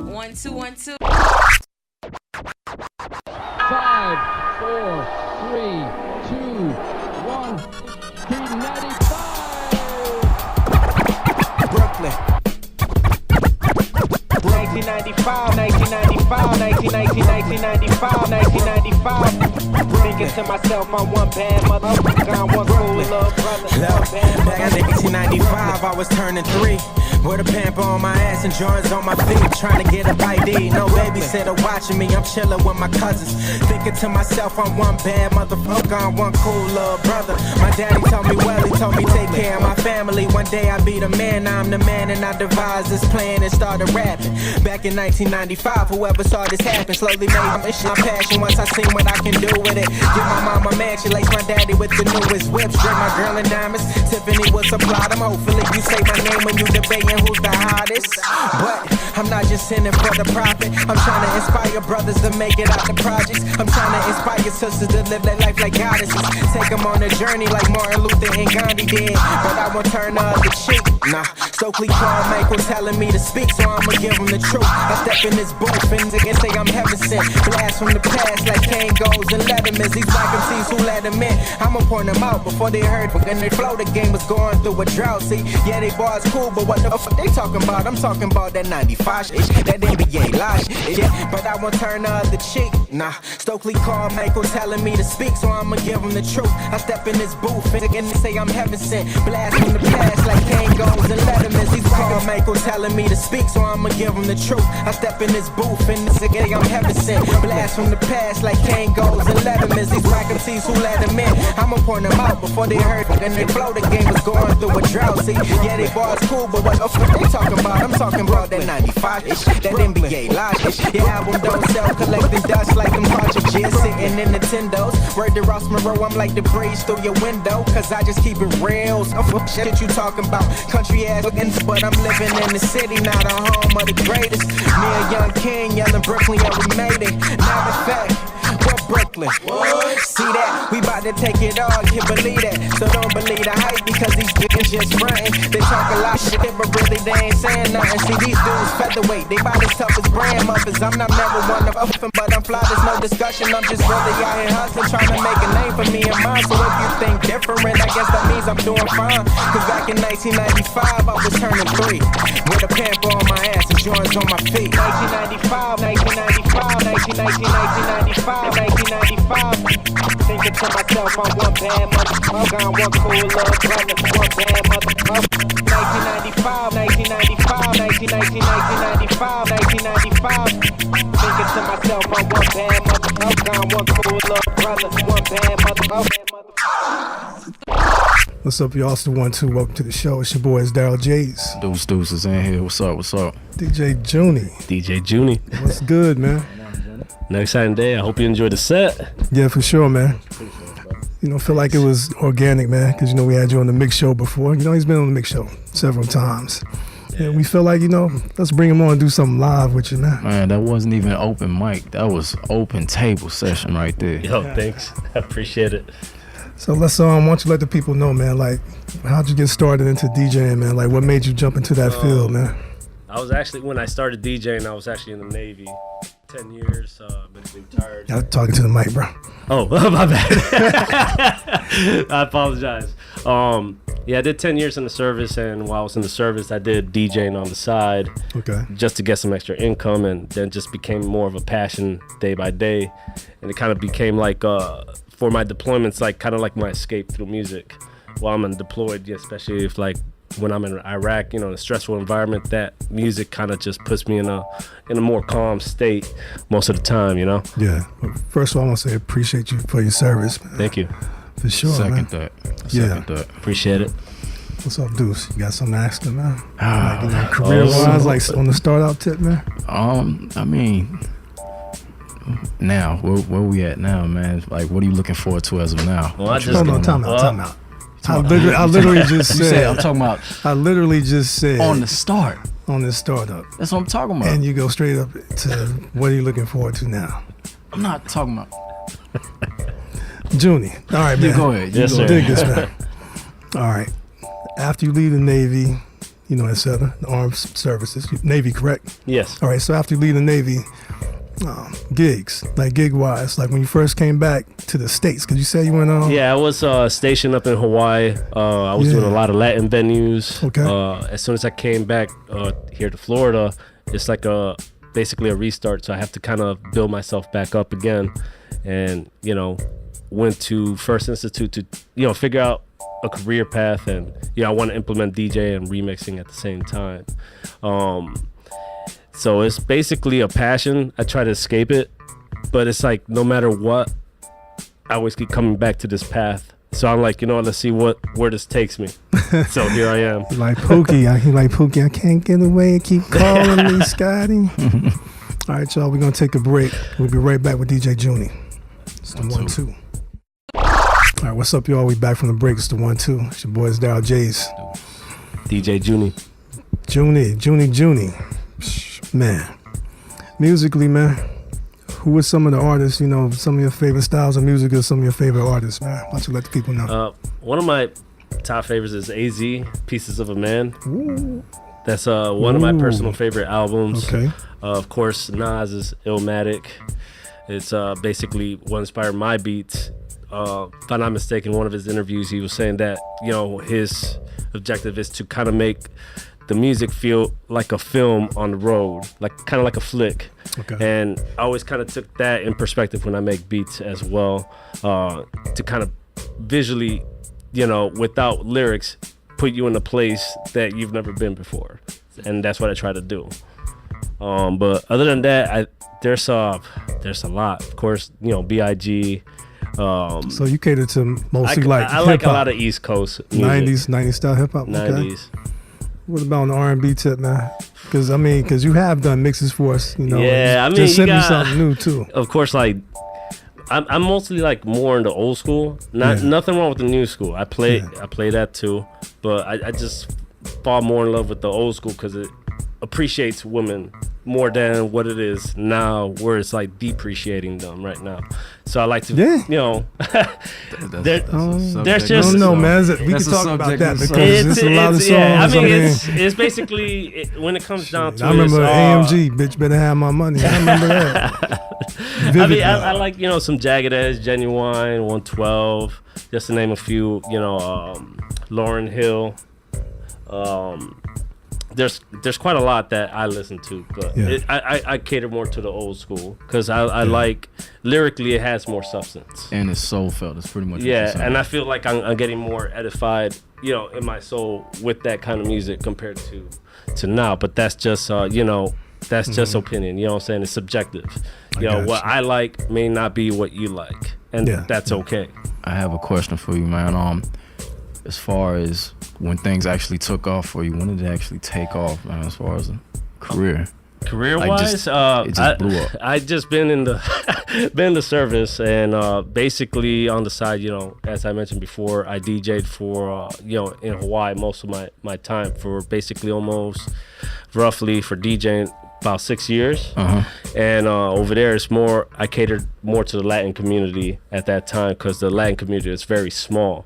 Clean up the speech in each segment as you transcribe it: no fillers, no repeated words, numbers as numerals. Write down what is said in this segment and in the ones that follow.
1 2 1 2. 5, 4, 3, 2, 1. P95. Brooklyn. 1995, 1995, 1995, 1995. Thinking to myself, I'm one bad motherfucker, I'm one cool little brother. Back in 1995, I was turning 3. With a pamper on my ass and Jordans on my feet, trying to get a ID. No babysitter watching me, I'm chilling with my cousins. Thinking to myself, I'm one bad motherfucker, I'm one cool little brother. My daddy told me well, he told me take care of my family. One day I'll be the man, I'm the man, and I devised this plan and started rapping. Back in 1995, whoever saw this happen slowly made my mission my passion. Once I seen what I can do with it, give my mama a mansion, lace my daddy with the newest whips, drink my girl in diamonds. Tiffany will supply them. Hopefully you say my name when you debating who's the hottest. But I'm not just in it for the profit. I'm trying to inspire brothers to make it out the projects. I'm trying to inspire sisters to live their life like goddesses. Take them on a journey like Martin Luther and Gandhi did. But I won't turn the other cheek. Nah, Stokely called Michael telling me to speak, so I'ma give him the truth. I step in this booth and niggas say I'm heaven sent. Blast from the past like Kane goes and Letterman's. These black MCs who let them in, I'ma point them out before they heard. And they flow, the game was going through a drought. See, yeah, they bars cool, but what the fuck they talking about? I'm talking about that 95 shit, that NBA live shit. Yeah, but I won't turn the other cheek. Nah, Stokely called Michael telling me to speak, so I'ma give him the truth. I step in this booth and they say I'm heaven sent. Blast from the past like Kane goes and Letterman's. He's called Michael telling me to speak, so I'ma give him the truth. I step in this booth and they say I'm heaven sent. Blast from the past like Kane goes and Letterman's. These black MCs who let him in, I'ma point them out before they heard. And they flow, the game was going through a drought. See, yeah, they bars cool, but what the fuck they talking about? I'm talking about that 95 ish, that NBA live ish. Your album don't sell, collecting dust like them cartridges sitting in Nintendos. Word to Ross Moreau, I'm like the breeze through your window, cause I just keep it real. Some shit you talking about, country ass looking, but I'm living in the city, not a home of the greatest. Me a young king yelling Brooklyn, yeah, we made it. Now the fact, what Brooklyn? What? See that? We bout to take it all, can't believe that. So don't believe the hype because these niggas just frontin'. They talk a lot shit, but really they ain't saying nothing. See, these dudes featherweight, they bout as tough as grandmothers. I'm not never one of them, but I'm fly, there's no discussion. I'm just really out here hustling, trying to make a name for me and mine. So if you think different, I guess that means I'm doing fine. Cause back in 1995, I was turning 3 with a pamper on my ass and Jordans on my feet. 1995, 1995, 1995. Thinking to myself, I'm one bad motherfucker, I'm one cool little brother, one bad motherfucker. 1995, 1995, 1995, 1995. Thinking to myself, I'm one bad motherfucker, I'm one cool little brother, one bad motherfucker. What's up, y'all? It's the 1 2. Welcome to the show. It's your boys, Daryl J's. Deuce is in here. What's up? DJ Juni. DJ Juni. What's good, man? An exciting day. I hope you enjoyed the set. Yeah, for sure, man. You know, feel like it was organic, man, because, you know, we had you on the mix show before. You know, he's been on the mix show several times. Yeah, we feel like, you know, let's bring him on and do something live with you now. Man, that wasn't even open mic. That was open table session right there. Yo, thanks. I appreciate it. So let's why don't you let the people know, man, like, how'd you get started into DJing, man? Like, what made you jump into that field, man? I was actually, when I started DJing, I was actually in the Navy. 10 years, been retired. I'm talking to the mic, bro. Oh, my bad. I apologize. Yeah, I did 10 years in the service, and while I was in the service, I did DJing on the side. Okay. Just to get some extra income, and then just became more of a passion day by day. And it kind of became like, for my deployments, like kind of like my escape through music while I'm deployed, especially if like when I'm in Iraq, you know, in a stressful environment, that music kind of just puts me in a more calm state most of the time, you know? Yeah. Well, first of all, I want to say appreciate you for your service, man. Thank you. For sure, Second man. that. Appreciate it. What's up, Deuce? You got something to ask them, man? Like, you know, career-wise, like on the start-out tip, man? I mean, now, where we at now, man? Like, what are you looking forward to as of now? Well, time out. I literally just said. I'm talking about. I literally just said on the start. On the startup. That's what I'm talking about. And you go straight up to what are you looking forward to now? I'm not talking about. Juni. All right, man. You go ahead. Yes, sir. Dig this, man. All right. After you leave the Navy, et cetera, the armed services, Navy, correct? Yes. All right, so after you leave the Navy, gigs, like gig-wise, like when you first came back to the States, because you say you went on? Yeah, I was stationed up in Hawaii. I was doing a lot of Latin venues. Okay. As soon as I came back here to Florida, it's like basically a restart, so I have to kind of build myself back up again. And, went to First Institute to, figure out a career path, and, I want to implement DJ and remixing at the same time. So it's basically a passion. I try to escape it, but it's like no matter what, I always keep coming back to this path. So I'm like, let's see where this takes me. So here I am. Like Pookie, I can't get away. Keep calling me, Scotty. All right, y'all, we're gonna take a break. We'll be right back with DJ Juni. It's the 1-2. All right, what's up, y'all? We back from the break. It's the 1-2. It's your boys, Daryl J's. DJ Juni. Juni. Man, musically, man, who are some of the artists, some of your favorite styles of music or some of your favorite artists, man? Why don't you let the people know? One of my top favorites is AZ, Pieces of a Man. Ooh. That's one of my personal favorite albums. Okay. Of course, Nas is Illmatic. It's basically what inspired my beats. If I'm not mistaken, one of his interviews, he was saying that, his objective is to kind of make the music feel like a film on the road, kind of like a flick. Okay. And I always kind of took that in perspective when I make beats as well, to kind of visually, without lyrics, put you in a place that you've never been before. And that's what I try to do. But other than that, there's a lot. Of course, B.I.G. So you cater to mostly I like a lot of East Coast music. 90s style hip hop. 90s. Okay. What about on the R&B tip, man? Because you have done mixes for us, Yeah, just send me something new too. Of course, I'm mostly more into old school. Nothing wrong with the new school. I play that too, but I just fall more in love with the old school because it appreciates women more than what it is now, where it's depreciating them right now. So I like to, there's just no, man. We can talk about that because there's a lot of songs. It's basically when it comes down to. I remember AMG, bitch, better have my money. I remember that. I like some Jagged Edge, Genuine, 112, just to name a few. Lauryn Hill. There's quite a lot that I listen to, but I cater more to the old school because I like lyrically it has more substance and it's soul felt. It's pretty much and I feel like I'm getting more edified, in my soul with that kind of music compared to now. But that's just that's just opinion. You know what I'm saying? It's subjective. What I like may not be what you like, and that's okay. I have a question for you, man. As far as when things actually took off for you, when did it actually take off, man, as far as a career? Career-wise, it just blew up. I just been in the service, and basically on the side, as I mentioned before, I DJ'd for in Hawaii most of my time for basically almost roughly for DJing about 6 years. And over there it's more, I catered more to the Latin community at that time because the Latin community is very small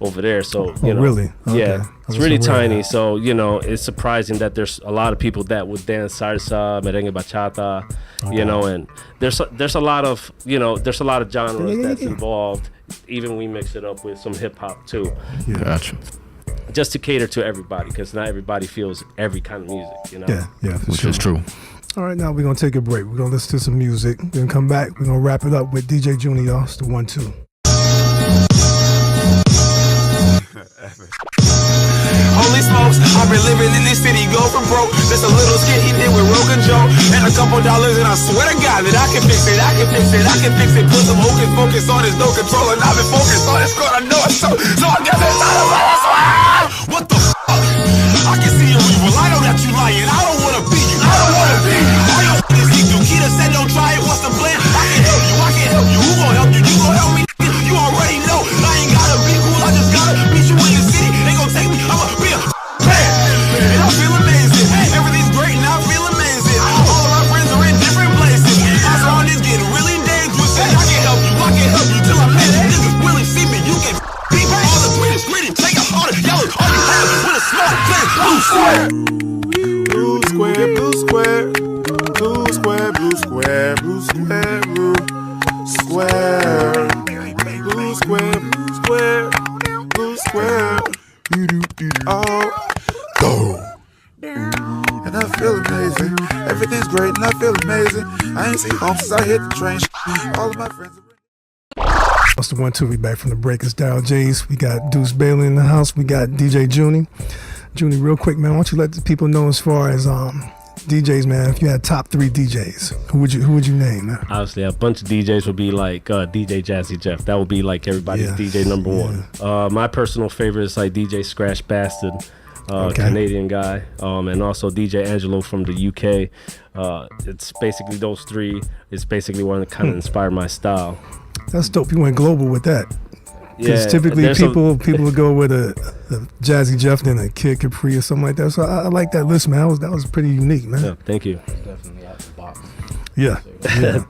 over there, so really? Okay. Yeah, it's really tiny. So it's surprising that there's a lot of people that would dance salsa, merengue, bachata, and there's a lot of there's a lot of genres that's involved. Even we mix it up with some hip hop too. Yeah. Gotcha. Just to cater to everybody, because not everybody feels every kind of music. Yeah, which is true. All right, now we're gonna take a break. We're gonna listen to some music. We're gonna come back. We're gonna wrap it up with DJ Juni, y'all. It's the 1-2. Holy smokes, I've been living in this city, go from broke. Just a little skit he did with Rogan Joe, and a couple dollars, and I swear to God that I can fix it, I can fix it, I can fix it. Put some hocus focus on this, no control, and I've been focused on this score, I know it so I guess it's not a lie. What the fuck? I can see your evil, I know that you lying, I don't wanna be you, I don't wanna be you. All your is equal, Keita said don't try it, what's the plan? I can help you, I can help you, who gon' help you, you gon' help me? You already know, I ain't gotta be cool, I just gotta meet you in the city. They gon' take me, I'ma be a man. And I feel amazing, everything's great and I feel amazing. All of my friends are in different places. That's why it's getting really dangerous. And I can help you till I make niggas really see me. You can beat all the greatest, take all the yellow, all you have with a small plan. Blue square, blue square, blue square, blue square. Blue square, blue square, blue square. Oh, go. And I feel amazing. Everything's great and I feel amazing. I ain't seen home since I hit the train. All of my friends. That's the 1-2. We back from the break. It's Daryl Jays. We got Deuce Bailey in the house. We got DJ Juni. Juni, real quick, man, why don't you let the people know as far as DJs, man, if you had top 3 DJs, who would you name, man? Obviously, a bunch of DJs would be like DJ Jazzy Jeff. That would be like everybody's DJ number one. My personal favorite is like DJ Scratch Bastard, Canadian guy, and also DJ Angelo from the UK. It's basically those three. It's basically what kind of inspired my style. That's dope. You went global with that. Because typically people would go with a Jazzy Jeff then a Kid Capri or something like that. So I like that list, man. That was pretty unique, man. Yeah, thank you. It's definitely out the box. Yeah.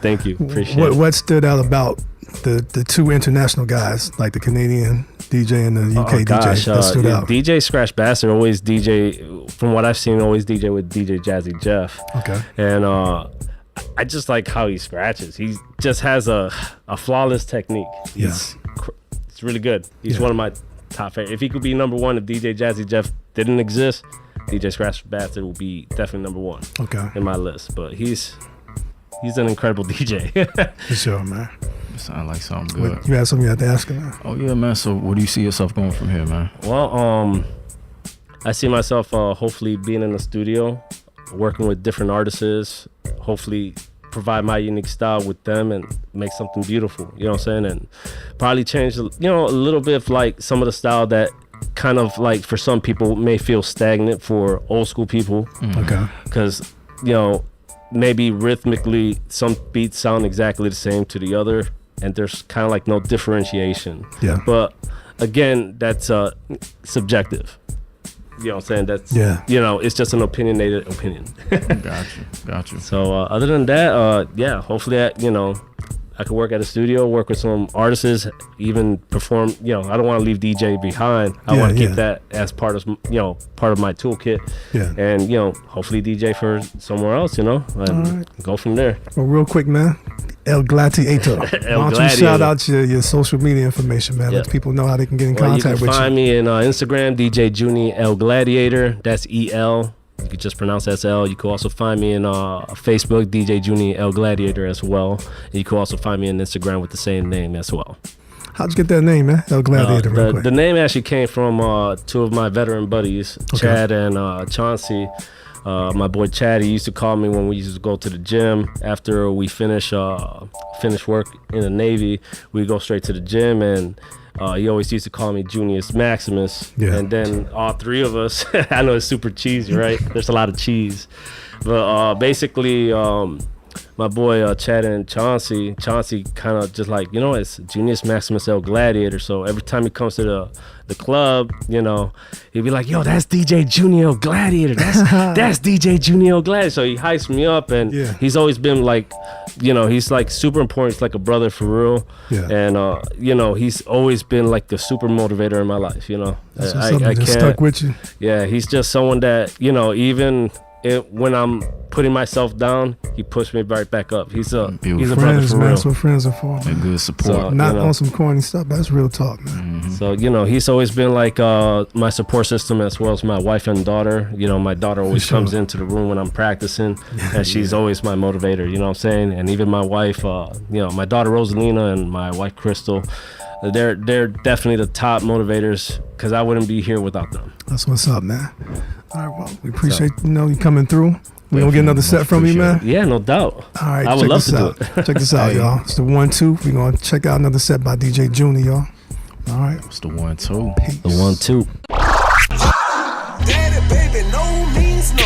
Thank you. Appreciate it. What stood out about the two international guys, like the Canadian DJ and the UK DJ that stood out? DJ Scratch Bastard always DJ, from what I've seen, always DJ with DJ Jazzy Jeff. Okay. And I just like how he scratches. He just has a flawless technique. It's really good. He's one of my top favorite. If he could be number one, if DJ Jazzy Jeff didn't exist, DJ Scratch Bastard would be definitely number one in my list. But he's an incredible DJ. For sure, man. It sounds like something good. You had something you had to ask him, man? Oh, yeah, man. So where do you see yourself going from here, man? Well, I see myself hopefully being in the studio, working with different artists, hopefully provide my unique style with them and make something beautiful, you know what I'm saying? And probably change, a little bit of like some of the style that kind of like for some people may feel stagnant for old school people. Okay. Because, maybe rhythmically some beats sound exactly the same to the other and there's kind of like no differentiation. Yeah. But again, that's subjective. You know what I'm saying? That's, it's just an opinionated opinion. Got you. So other than that, hopefully I could work at a studio, work with some artists, even perform. I don't want to leave DJ behind. I want to keep that as part of my toolkit. Yeah. And hopefully DJ for somewhere else. And go from there. Well, real quick, man. El Gladiator. Why don't you shout out your social media information, man? Let people know how they can get in contact with you. You can find me in Instagram, DJ Juni El Gladiator. That's EL. You could just pronounce SL. You could also find me in Facebook, DJ Juni El Gladiator as well. And you could also find me on Instagram with the same name as well. How'd you get that name, man? El Gladiator, real quick. The name actually came from two of my veteran buddies, Chad and Chauncey. My boy Chad, he used to call me when we used to go to the gym after we finish work in the Navy. We go straight to the gym, and he always used to call me Junius Maximus. Yeah. And then all three of us, I know it's super cheesy, right? There's a lot of cheese, but basically my boy Chad and Chauncey kind of just like, it's Junius Maximus El Gladiator. So every time he comes to the club, he'd be like, yo, that's DJ Juni El Gladiator. That's DJ Juni El Gladiator. So he hypes me up, and he's always been like, he's like super important. He's like a brother for real. Yeah. And, he's always been like the super motivator in my life, That's something that stuck with you. Yeah, he's just someone that, even when I'm putting myself down, he pushed me right back up. He's a brother for real. That's what friends are for. And good support. So, not on some corny stuff, but that's real talk, man. Mm-hmm. So, he's always been like my support system, as well as my wife and daughter. My daughter always comes into the room when I'm practicing, and she's always my motivator, you know what I'm saying? And even my wife, my daughter Rosalina and my wife Crystal, they're definitely the top motivators, because I wouldn't be here without them. That's what's up, man. All right, well, we appreciate you coming through. We're going to get another set from you, man? Yeah, no doubt. All right, I would love to do it. Check this out, y'all. It's the 1-2. We're going to check out another set by DJ Juni, y'all. All right. It's the 1-2. Peace. The 1-2. Daddy, baby, no means no.